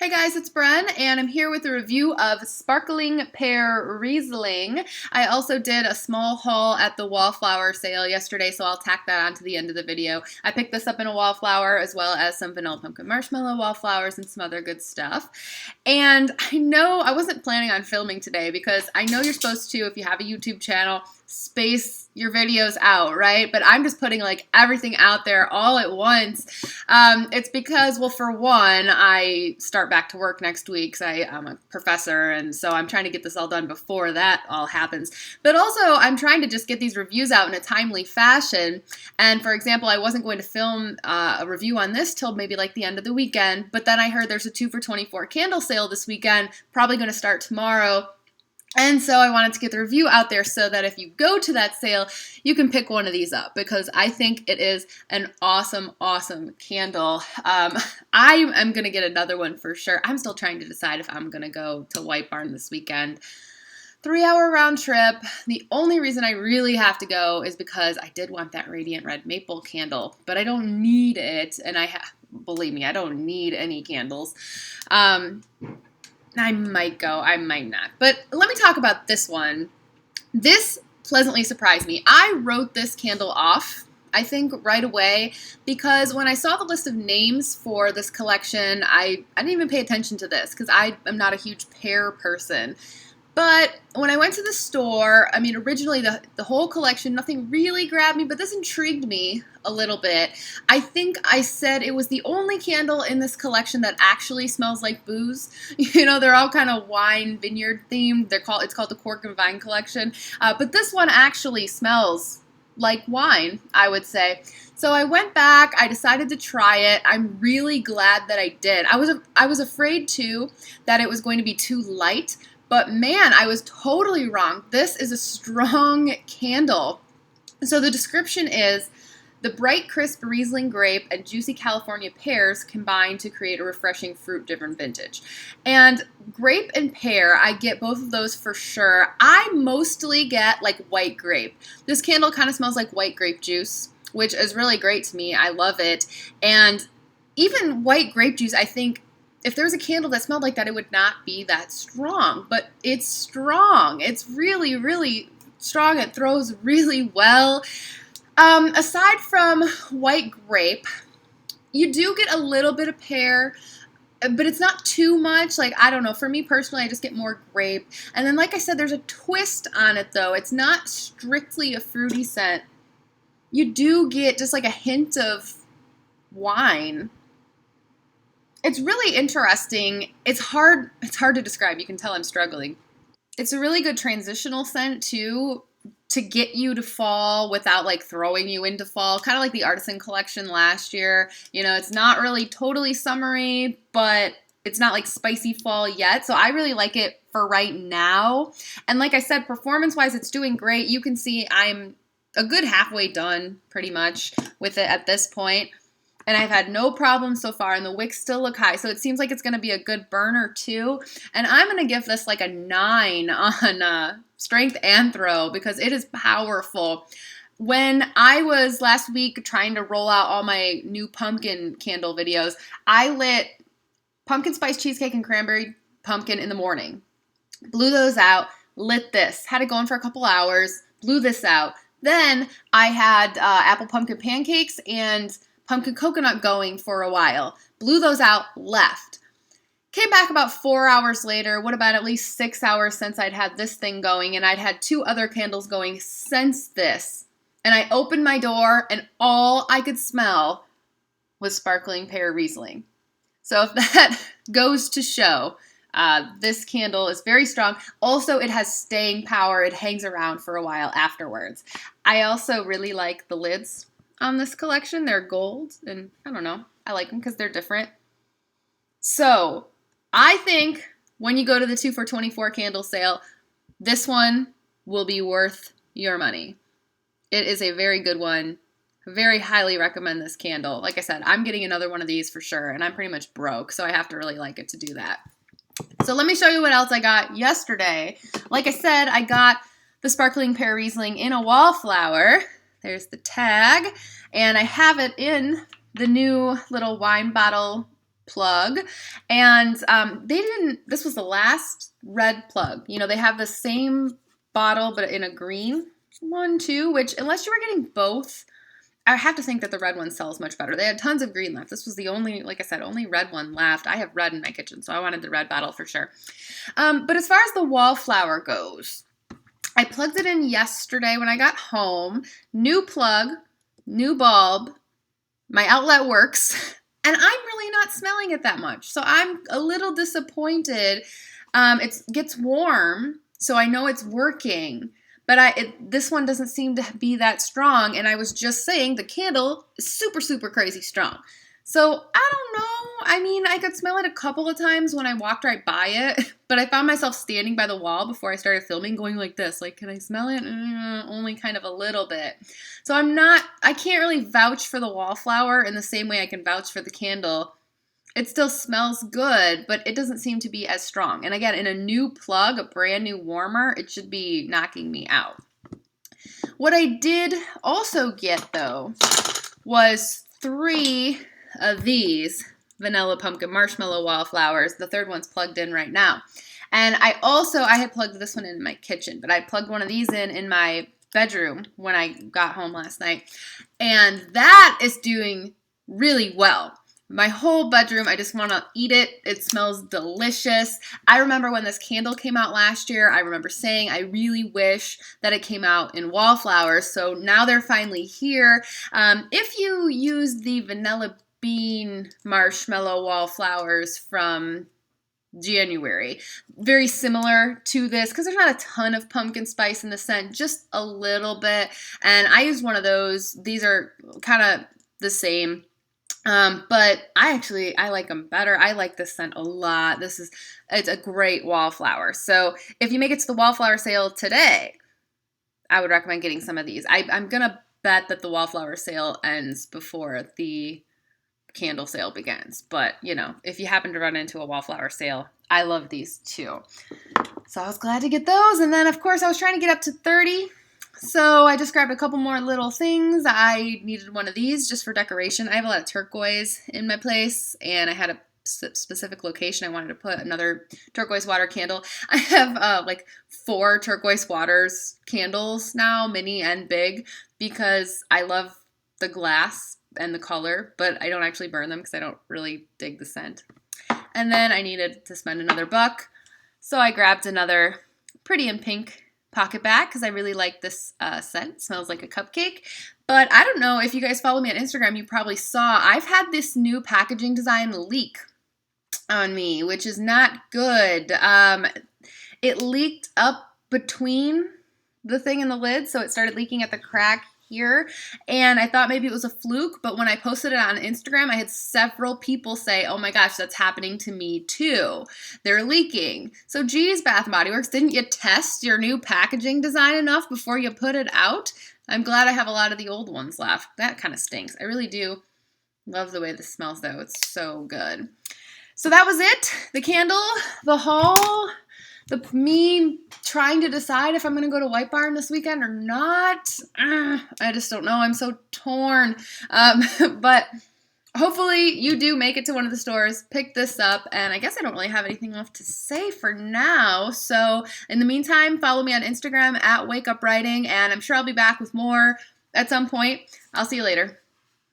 Hey guys, it's Bren, and I'm here with a review of Sparkling Pear Riesling. I also did a small haul at the Wallflower sale yesterday, so I'll tack that onto the end of the video. I picked this up in a Wallflower, as well as some vanilla pumpkin marshmallow Wallflowers and some other good stuff. And I know I wasn't planning on filming today because I know you're supposed to, if you have a YouTube channel, space your videos out, right? But I'm just putting like everything out there all at once. It's because, well, for one, I start back to work next week because I'm a professor, and so I'm trying to get this all done before that all happens. But also, I'm trying to just get these reviews out in a timely fashion. And for example, I wasn't going to film a review on this till maybe like the end of the weekend, but then I heard there's a 2 for $24 candle sale this weekend, probably going to start tomorrow. And so I wanted to get the review out there so that if you go to that sale, you can pick one of these up because I think it is an awesome, awesome candle. I am going to get another one for sure. I'm still trying to decide if I'm going to go to White Barn this weekend. 3-hour round trip. The only reason I really have to go is because I did want that radiant red maple candle, but I don't need it. And believe me, I don't need any candles. I might go, I might not. But let me talk about this one. This pleasantly surprised me. I wrote this candle off, I think, right away, because when I saw the list of names for this collection, I didn't even pay attention to this because I am not a huge pear person. But when I went to the store, I mean, originally the whole collection, nothing really grabbed me, but this intrigued me a little bit. I think I said it was the only candle in this collection that actually smells like booze. You know, they're all kind of wine vineyard themed. It's called the Cork and Vine collection. But this one actually smells like wine, I would say. So I went back, I decided to try it. I'm really glad that I did. I was afraid too that it was going to be too light. But man, I was totally wrong. This is a strong candle. So the description is, the bright, crisp Riesling grape and juicy California pears combine to create a refreshing fruit-driven vintage. And grape and pear, I get both of those for sure. I mostly get like white grape. This candle kind of smells like white grape juice, which is really great to me. I love it. And even white grape juice, I think, if there was a candle that smelled like that, it would not be that strong, but it's strong. It's really, really strong. It throws really well. Aside from white grape, you do get a little bit of pear, but it's not too much. Like, I don't know. For me personally, I just get more grape. And then, like I said, there's a twist on it, though. It's not strictly a fruity scent. You do get just like a hint of wine. It's really interesting. It's hard to describe. You can tell I'm struggling. It's a really good transitional scent too, to get you to fall without like throwing you into fall. Kind of like the Artisan collection last year. You know, it's not really totally summery, but it's not like spicy fall yet. So I really like it for right now. And like I said, performance-wise, it's doing great. You can see I'm a good halfway done pretty much with it at this point. And I've had no problems so far, and the wicks still look high. So it seems like it's going to be a good burner, too. And I'm going to give this like a 9 on strength and throw because it is powerful. When I was last week trying to roll out all my new pumpkin candle videos, I lit pumpkin spice cheesecake and cranberry pumpkin in the morning. Blew those out, lit this. Had it going for a couple hours, blew this out. Then I had apple pumpkin pancakes and pumpkin coconut going for a while. Blew those out, left. Came back about 4 hours later. What about at least 6 hours since I'd had this thing going, and I'd had 2 other candles going since this. And I opened my door, and all I could smell was Sparkling Pear Riesling. So if that goes to show, this candle is very strong. Also, it has staying power. It hangs around for a while afterwards. I also really like the lids on this collection. They're gold, and I don't know, I like them because they're different. So I think when you go to the 2 for $24 candle sale, this one will be worth your money. It is a very good one. Very highly recommend this candle. Like I said, I'm getting another one of these for sure, and I'm pretty much broke, so I have to really like it to do that. So let me show you what else I got yesterday. Like I said, I got the Sparkling Pear Riesling in a Wallflower. There's the tag, and I have it in the new little wine bottle plug, and this was the last red plug. You know, they have the same bottle, but in a green one too, which unless you were getting both, I have to think that the red one sells much better. They had tons of green left. This was the only, like I said, only red one left. I have red in my kitchen, so I wanted the red bottle for sure. But as far as the Wallflower goes, I plugged it in yesterday when I got home. New plug, new bulb, my outlet works, and I'm really not smelling it that much. So I'm a little disappointed. It gets warm, so I know it's working. But this one doesn't seem to be that strong, and I was just saying the candle is super, super crazy strong. So I don't know. I mean, I could smell it a couple of times when I walked right by it, but I found myself standing by the wall before I started filming going like this, like, can I smell it? Only kind of a little bit. So I can't really vouch for the Wallflower in the same way I can vouch for the candle. It still smells good, but it doesn't seem to be as strong. And again, in a new plug, a brand new warmer, it should be knocking me out. What I did also get, though, was 3 of these vanilla pumpkin marshmallow Wallflowers. The third one's plugged in right now. And I had plugged this one in my kitchen, but I plugged one of these in my bedroom when I got home last night. And that is doing really well. My whole bedroom, I just want to eat it. It smells delicious. I remember when this candle came out last year, I remember saying I really wish that it came out in Wallflowers. So now they're finally here. If you use the vanilla bean marshmallow Wallflowers from January, very similar to this because there's not a ton of pumpkin spice in the scent, just a little bit. And I used one of those. These are kind of the same. But I like them better. I like this scent a lot. It's a great Wallflower. So if you make it to the Wallflower sale today, I would recommend getting some of these. I'm going to bet that the Wallflower sale ends before the candle sale begins. But, you know, if you happen to run into a Wallflower sale, I love these too. So I was glad to get those. And then, of course, I was trying to get up to 30. So I just grabbed a couple more little things. I needed one of these just for decoration. I have a lot of turquoise in my place, and I had a specific location I wanted to put another turquoise water candle. I have like 4 turquoise waters candles now, mini and big, because I love the glass and the color, but I don't actually burn them because I don't really dig the scent. And then I needed to spend another $1, so I grabbed another Pretty in Pink pocketbac because I really like this scent. It smells like a cupcake. But I don't know if you guys follow me on Instagram, you probably saw I've had this new packaging design leak on me, which is not good. It leaked up between the thing and the lid, so it started leaking at the crack here, and I thought maybe it was a fluke, but when I posted it on Instagram, I had several people say, oh my gosh, that's happening to me too. They're leaking. So geez, Bath & Body Works, didn't you test your new packaging design enough before you put it out? I'm glad I have a lot of the old ones left. That kind of stinks. I really do love the way this smells though. It's so good. So that was it. The candle, the haul, me trying to decide if I'm going to go to White Barn this weekend or not. I just don't know. I'm so torn. But hopefully you do make it to one of the stores, pick this up, and I guess I don't really have anything left to say for now. So in the meantime, follow me on Instagram at WakeUpWriting, and I'm sure I'll be back with more at some point. I'll see you later.